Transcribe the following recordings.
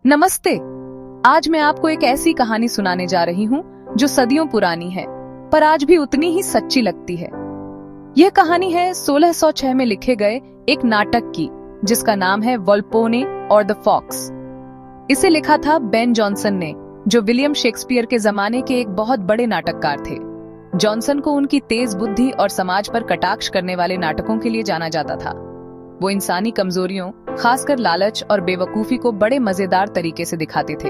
नमस्ते। आज मैं आपको एक ऐसी कहानी सुनाने जा रही हूँ जो सदियों पुरानी है, पर आज भी उतनी ही सच्ची लगती है। यह कहानी है 1606 में लिखे गए एक नाटक की, जिसका नाम है वोल्पोने और द फॉक्स। इसे लिखा था बेन जॉनसन ने, जो विलियम शेक्सपियर के जमाने के एक बहुत बड़े नाटककार थे। जॉनसन को उनकी तेज बुद्धि और समाज पर कटाक्ष करने वाले नाटकों के लिए जाना जाता था। वो इंसानी कमजोरियों, खासकर लालच और बेवकूफी को बड़े मजेदार तरीके से दिखाते थे।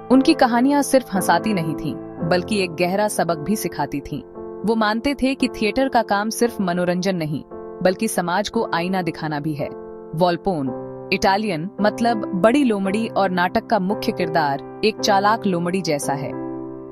उनकी कहानियां सिर्फ हंसाती नहीं थीं, बल्कि एक गहरा सबक भी सिखाती थीं। वो मानते थे कि थिएटर का काम सिर्फ मनोरंजन नहीं, बल्कि समाज को आईना दिखाना भी है। वोल्पोन, इटालियन मतलब बड़ी लोमड़ी, और नाटक का मुख्य किरदार एक चालाक लोमड़ी जैसा है।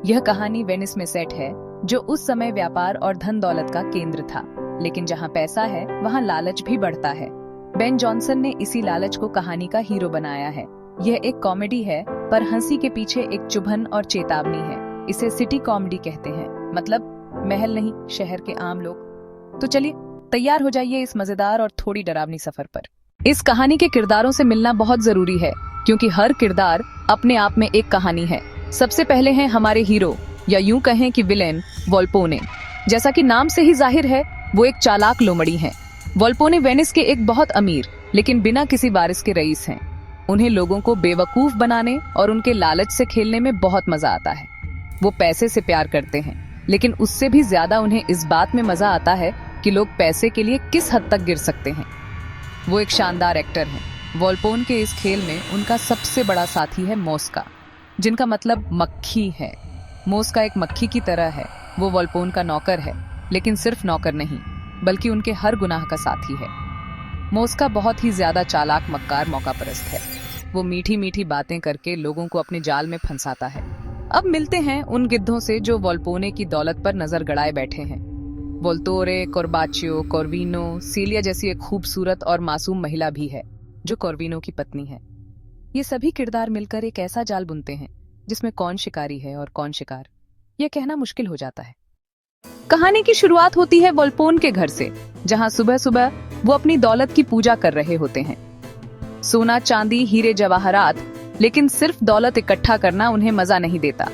यह कहानी वेनिस में सेट है, जो उस समय व्यापार और धन दौलत का केंद्र था। लेकिन जहाँ पैसा है, वहाँ लालच भी बढ़ता है। बेन जॉनसन ने इसी लालच को कहानी का हीरो बनाया है। यह एक कॉमेडी है, पर हंसी के पीछे एक चुभन और चेतावनी है। इसे सिटी कॉमेडी कहते हैं, मतलब महल नहीं, शहर के आम लोग। तो चलिए तैयार हो जाइए इस मजेदार और थोड़ी डरावनी सफर पर। इस कहानी के किरदारों से मिलना बहुत जरूरी है, क्योंकि हर किरदार अपने आप में एक कहानी है। सबसे पहले हैं हमारे हीरो, या यूं कहें कि विलेन, वोल्पोने। जैसा कि नाम से ही जाहिर है, वो एक चालाक लोमड़ी हैं। वोल्पोने वेनिस के एक बहुत अमीर, लेकिन बिना किसी वारिस के रईस हैं। उन्हें लोगों को बेवकूफ बनाने और उनके लालच से खेलने में बहुत मजा आता है। वो पैसे से प्यार करते हैं, लेकिन उससे भी ज्यादा उन्हें इस बात में मजा आता है कि लोग पैसे के लिए किस हद तक गिर सकते हैं। वो एक शानदार एक्टर हैं। वोल्पोन के इस खेल में उनका सबसे बड़ा साथी है मोस्का, जिनका मतलब मक्खी है। मोस्का एक मक्खी की तरह है। वो वोल्पोन का नौकर है, लेकिन सिर्फ नौकर नहीं, बल्कि उनके हर गुनाह का साथी है। मोस्का बहुत ही ज्यादा चालाक, मक्कार, मौकापरस्त है। वो मीठी मीठी बातें करके लोगों को अपने जाल में फंसाता है। अब मिलते हैं उन गिद्धों से जो वोल्पोने की दौलत पर नजर गड़ाए बैठे हैं। वोल्तोरे, कोर्बाचियो, कोर्विनो, सीलिया जैसी एक खूबसूरत और मासूम महिला भी है, जो कोर्विनो की पत्नी है। ये सभी किरदार मिलकर एक ऐसा जाल बुनते हैं जिसमें कौन शिकारी है और कौन शिकार, यह कहना मुश्किल हो जाता है। कहानी की शुरुआत होती है वोल्पोन के घर से, जहां सुबह सुबह वो अपनी दौलत की पूजा कर रहे होते हैं। सोना, चांदी, हीरे जवाहरात, लेकिन सिर्फ दौलत इकट्ठा करना उन्हें मजा नहीं देता।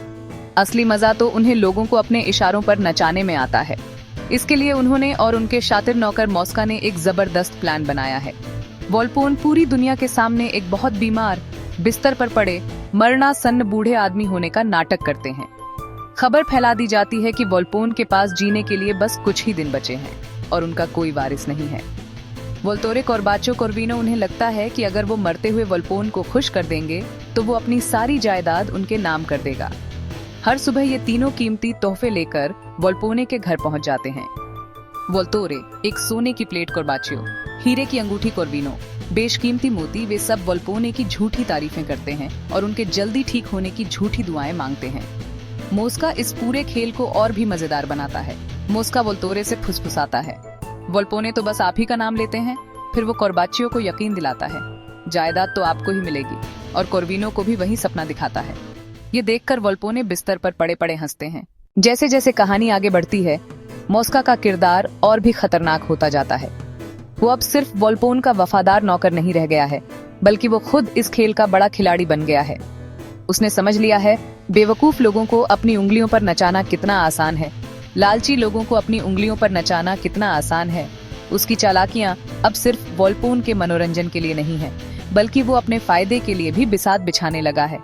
असली मजा तो उन्हें लोगों को अपने इशारों पर नचाने में आता है। इसके लिए उन्होंने और उनके शातिर नौकर मोस्का ने एक जबरदस्त प्लान बनाया है। वोल्पोन पूरी दुनिया के सामने एक बहुत बीमार, बिस्तर पर पड़े, मरणासन्न बूढ़े आदमी होने का नाटक करते हैं। खबर फैला दी जाती है कि वोल्पोन के पास जीने के लिए बस कुछ ही दिन बचे हैं और उनका कोई वारिस नहीं है। वोल्तोरे, कोर्बाचो, कोर्विनो, उन्हें लगता है कि अगर वो मरते हुए वोल्पोन को खुश कर देंगे तो वो अपनी सारी जायदाद उनके नाम कर देगा। हर सुबह ये तीनों कीमती तोहफे लेकर वोल्पोने के घर पहुंच जाते हैं। वोल्तोरे, एक सोने की प्लेट, कोर्बाचियो, हीरे की अंगूठी, कोर्विनो, बेशकीमती मोती, वे सब वोल्पोने की झूठी तारीफें करते हैं और उनके जल्दी ठीक होने की झूठी दुआएं मांगते हैं। मोस्का इस पूरे खेल को और भी मजेदार बनाता है। मोस्का वोल्तोरे से फुसफुसाता है, वोल्पोने तो बस आप ही का नाम लेते हैं। फिर वो कोर्बाचियो को यकीन दिलाता है, जायदाद तो आपको ही मिलेगी, और कोर्विनो को भी वही सपना दिखाता है। ये देखकर वोल्पोने बिस्तर पर पड़े पड़े हंसते हैं। जैसे जैसे कहानी आगे बढ़ती है, मोस्का का किरदार और भी खतरनाक होता जाता है। वो अब सिर्फ वोल्पोन का वफादार नौकर नहीं रह गया है, बल्कि वो खुद इस खेल का बड़ा खिलाड़ी बन गया है। उसने समझ लिया है बेवकूफ लोगों को अपनी उंगलियों पर नचाना कितना आसान है, लालची लोगों को अपनी उंगलियों पर नचाना कितना आसान है। उसकी चालाकियां अब सिर्फ वोल्पोन के मनोरंजन के लिए नहीं है, बल्कि वो अपने फायदे के लिए भी बिसात बिछाने लगा है।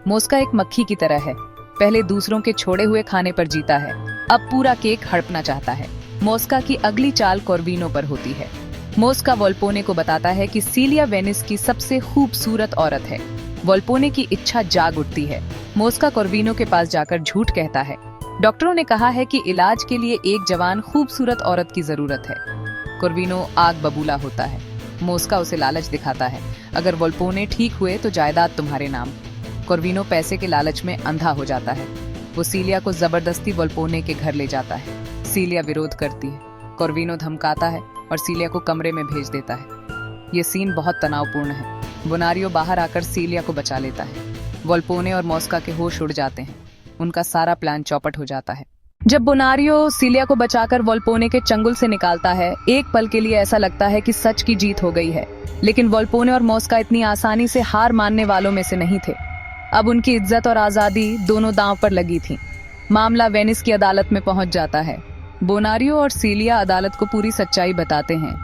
मोस्का एक मक्खी की तरह है। पहले दूसरों के छोड़े हुए खाने पर जीता है, अब पूरा केक हड़पना चाहता है। मोस्का की अगली चाल कोर्विनो पर होती है। मोस्का वोल्पोने को बताता है कि सीलिया वेनिस की सबसे खूबसूरत औरत है। वोल्पोने की इच्छा जाग उठती है। मोस्का कोर्विनो के पास जाकर झूठ कहता है, डॉक्टरों ने कहा है कि इलाज के लिए एक जवान खूबसूरत औरत की जरूरत है। कोर्विनो आग बबूला होता है। मोस्का उसे लालच दिखाता है, अगर वोल्पोने ठीक हुए तो जायदाद तुम्हारे नाम। कोर्विनो पैसे के लालच में अंधा हो जाता है। वो सीलिया को जबरदस्ती वोल्पोने के घर ले जाता है। सीलिया विरोध करती है। कोर्विनो धमकाता है और सीलिया को कमरे में भेज देता है। ये सीन बहुत तनावपूर्ण है। बोनारियो बाहर आकर सीलिया को बचा लेता है। वोल्पोने और मोस्का के होश उड़ जाते हैं। उनका सारा प्लान चौपट हो जाता है। जब बोनारियो सीलिया को बचाकर वोल्पोने के चंगुल से निकालता है, एक पल के लिए ऐसा लगता है कि सच की जीत हो गई है। लेकिन वोल्पोने और मॉस्का इतनी आसानी से हार मानने वालों में से नहीं थे। अब उनकी इज्जत और आजादी दोनों दांव पर लगी थी। मामला वेनिस की अदालत में पहुंच जाता है। बोनारियो और सीलिया अदालत को पूरी सच्चाई बताते हैं।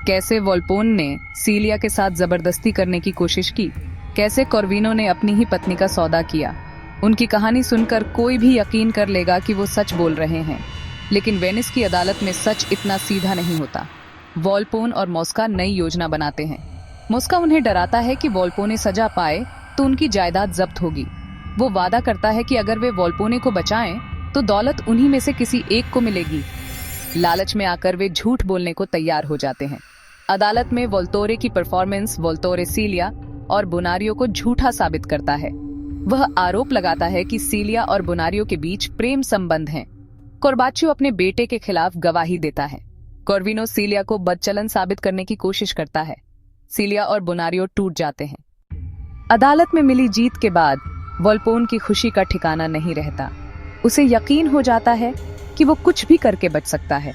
कैसे वोल्पोन ने सीलिया के साथ जबरदस्ती करने की कोशिश की, कैसे कॉर्विनो ने अपनी ही पत्नी का सौदा किया। उनकी कहानी सुनकर कोई भी यकीन कर लेगा कि वो सच बोल रहे हैं। लेकिन वेनिस की अदालत में सच इतना सीधा नहीं होता। वोल्पोन और मॉस्का नई योजना बनाते हैं। मॉस्का उन्हें डराता है कि वोल्पोने सजा पाए तो उनकी जायदाद जब्त होगी। वो वादा करता है कि अगर वे वोल्पोने को बचाएं तो दौलत उन्हीं में से किसी एक को मिलेगी। लालच में आकर वे झूठ बोलने को तैयार हो जाते हैं। अदालत में वोल्तोरे की परफॉर्मेंस वोल्तोरे सीलिया और बोनारियो को झूठा साबित करता है। वह आरोप लगाता है कि सीलिया और बोनारियो के बीच प्रेम संबंध हैं। कोर्बाचियो अपने बेटे के खिलाफ गवाही देता है। कॉर्विनो सीलिया को बदचलन साबित करने की कोशिश करता है। सीलिया और बोनारियो टूट जाते हैं। अदालत में मिली जीत के बाद वोल्पोन की खुशी का ठिकाना नहीं रहता। उसे यकीन हो जाता है कि वो कुछ भी करके बच सकता है।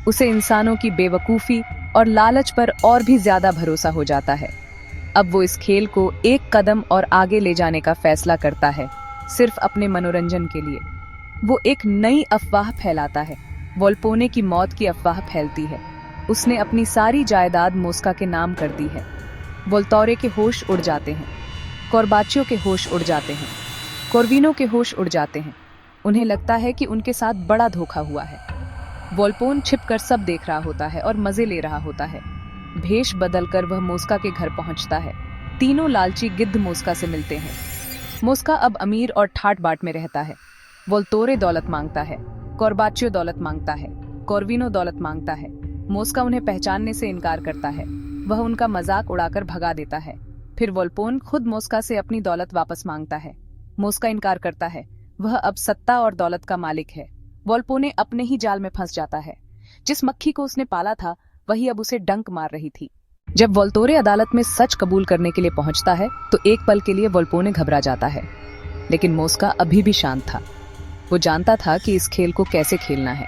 उसे इंसानों की बेवकूफी और लालच पर और भी ज्यादा भरोसा हो जाता है। अब वो इस खेल को एक कदम और आगे ले जाने का फैसला करता है, सिर्फ अपने मनोरंजन के लिए। वो एक नई अफवाह फैलाता है। वोल्पोने की मौत की अफवाह फैलती है। उसने अपनी सारी जायदाद मॉस्का के नाम कर दी है। वोल्तोरे के होश उड़ जाते हैं। कोर्बाचियो के होश उड़ जाते हैं। कॉर्विनो के होश उड़ जाते हैं। उन्हें लगता है कि उनके साथ बड़ा धोखा हुआ है। वोल्पोन छिपकर सब देख रहा होता है और मजे ले रहा होता है। भेष बदलकर वह मॉस्का के घर पहुंचता है। तीनों लालची गिद्ध मॉस्का से मिलते हैं। मॉस्का अब अमीर और ठाट बाट में रहता है। वोल्तोरे दौलत मांगता है। कोर्बाचियो दौलत मांगता है। कॉर्विनो दौलत मांगता है। मॉस्का उन्हें पहचानने से इनकार करता है। वह उनका मजाक उड़ाकर भगा देता है। फिर वोल्पोन खुद मॉस्का से अपनी दौलत वापस मांगता है। मॉस्का इनकार करता है। वह अब सत्ता और दौलत का मालिक है। वोल्पोने अपने ही जाल में फंस जाता है। जिस मक्खी को उसने पाला था वही अब उसे डंक मार रही थी। जब वोल्तोरे अदालत में सच कबूल करने के लिए पहुंचता है तो एक पल के लिए वोल्पोने घबरा जाता है। लेकिन मॉस्का अभी भी शांत था। वो जानता था कि इस खेल को कैसे खेलना है।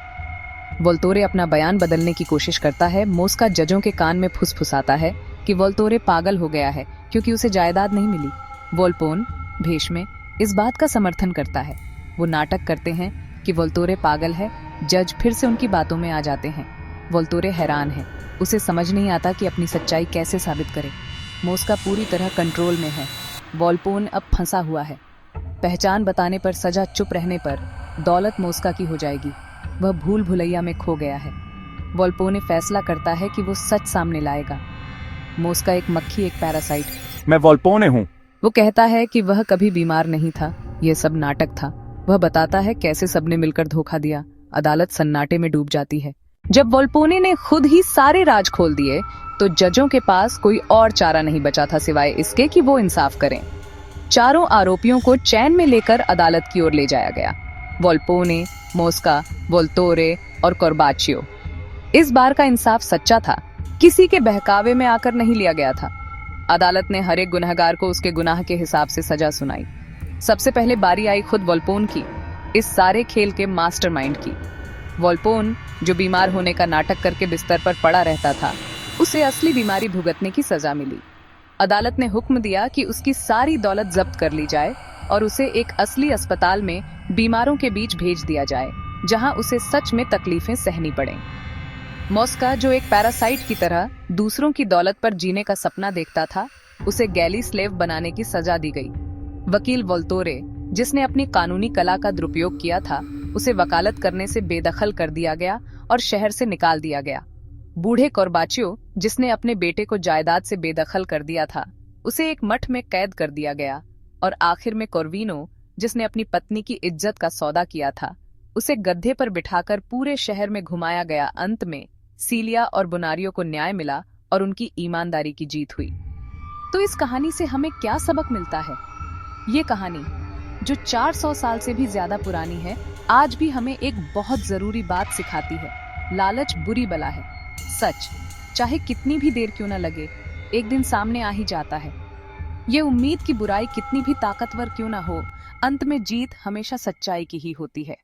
वोल्तोरे अपना बयान बदलने की कोशिश करता है। मॉस्का जजों के कान में फुसफुसाता है कि वोल्तोरे पागल हो गया है क्योंकि उसे जायदाद नहीं मिली। वोल्पोन भेष में इस बात का समर्थन करता है। वो नाटक करते हैं कि वोल्तोरे पागल है। जज फिर से उनकी बातों में आ जाते हैं। वोल्तोरे हैरान है। उसे समझ नहीं आता कि अपनी सच्चाई कैसे साबित करे। मॉस्का पूरी तरह कंट्रोल में है। वोल्पोन अब फंसा हुआ है। पहचान बताने पर सजा, चुप रहने पर दौलत मॉस्का की हो जाएगी। वह भूल भुलैया में खो गया है। वोल्पोने फैसला करता है कि वो सच सामने लाएगा। मॉस्का एक मक्खी, एक पैरासाइट। मैं वोल्पोने हूँ। वो कहता है कि वह कभी बीमार नहीं था। यह सब नाटक था। वह बताता है कैसे सबने मिलकर धोखा दिया। अदालत सन्नाटे में डूब जाती है। जब वोल्पोने ने खुद ही सारे राज खोल दिए तो जजों के पास कोई और चारा नहीं बचा था सिवाय इसके कि वो इंसाफ करें। चारों आरोपियों को चैन में लेकर अदालत की ओर ले जाया गया। वोल्पोने, मॉस्का, वोल्तोरे और कोर्बाचियो। इस बार का इंसाफ सच्चा था। किसी के बहकावे में आकर नहीं लिया गया था। अदालत ने हर एक गुनहगार को उसके गुनाह के हिसाब से सजा सुनाई। सबसे पहले बारी आई खुद वोल्पोन की, इस सारे खेल के मास्टरमाइंड की। वोल्पोन, जो बीमार होने का नाटक करके बिस्तर पर पड़ा रहता था, उसे असली बीमारी भुगतने की सजा मिली। अदालत ने हुक्म दिया कि उसकी सारी दौलत जब्त कर ली जाए और उसे एक असली अस्पताल में बीमारों के बीच भेज दिया जाए, जहां उसे सच में तकलीफें सहनी पड़ें। मॉस्का, जो एक पैरासाइट की तरह दूसरों की दौलत पर जीने का सपना देखता था, उसे गैली स्लेव बनाने की सजा दी गई। वकील वोल्तोरे, जिसने अपनी कानूनी कला का दुरुपयोग किया था, उसे वकालत करने से बेदखल कर दिया गया और शहर से निकाल दिया गया। बूढ़े कोर्बाचियो, जिसने अपने बेटे को जायदाद से बेदखल कर दिया था, उसे एक मठ में कैद कर दिया गया। और आखिर में कॉर्विनो, जिसने अपनी पत्नी की इज्जत का सौदा किया था, उसे गद्दे पर बिठाकर पूरे शहर में घुमाया गया। अंत में सीलिया और बोनारियो को न्याय मिला और उनकी ईमानदारी की जीत हुई। तो इस कहानी से हमें क्या सबक मिलता है? ये कहानी, जो 400 साल से भी ज्यादा पुरानी है, आज भी हमें एक बहुत जरूरी बात सिखाती है। लालच बुरी बला है। सच, चाहे कितनी भी देर क्यों न लगे, एक दिन सामने आ ही जाता है। ये उम्मीद की बुराई कितनी भी ताकतवर क्यों न हो, अंत में जीत हमेशा सच्चाई की ही होती है।